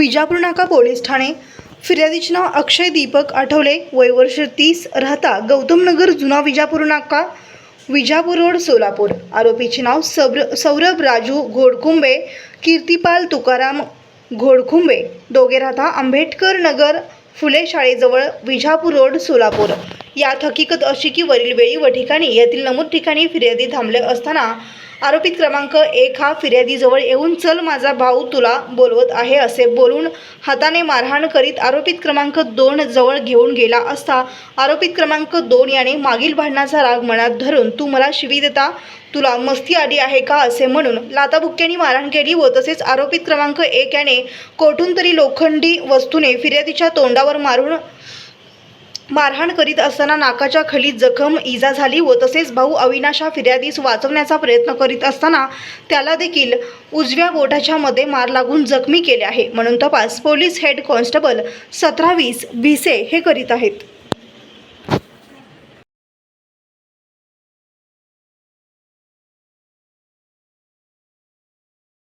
विजापूर नाका पोलीस ठाणे। फिर्यादीचे नाव अक्षय दीपक आठवले, वय वर्ष 30, राहता गौतम नगर, जुना विजापूर नाका, विजापूर रोड, सोलापूर। आरोपीचे नाव सौरभ राजू घोडखुंबे, कीर्तिपाल तुकाराम घोडखुंबे, दोघे राहता आंबेडकर नगर, फुले शाळेजवळ, विजापूर रोड, सोलापूर। यात हकीकत अशी की वरील वेळी व ठिकाणी येथील नमूद ठिकाणी फिर्यादी थांबले असताना आरोपित क्रमांक 1 हा फिर्यादीजवळ येऊन चल माझा भाऊ तुला बोलवत आहे असे बोलून हाताने मारहाण करीत आरोपित क्रमांक 2 जवळ घेऊन गेला असता आरोपित क्रमांक 2 याने मागील भांडणाचा राग मनात धरून तू मला शिवी देता, तुला मस्ती आली आहे का असे म्हणून लाथाबुक्क्यांनी मारहाण केली व तसेच आरोपित क्रमांक 1 याने कोठून तरी लोखंडी वस्तूने फिर्यादीच्या तोंडावर मारहाण करीत असताना नाकाच्या खाली जखम इजा झाली व तसेच भाऊ अविनाश हा फिर्यादीस वाचवण्याचा प्रयत्न करीत असताना त्याला देखील उजव्या बोटाच्या मध्ये मार लागून जखमी केले आहे, म्हणून तपास पोलीस हेड कॉन्स्टेबल 1720 भिसे हे करीत आहेत।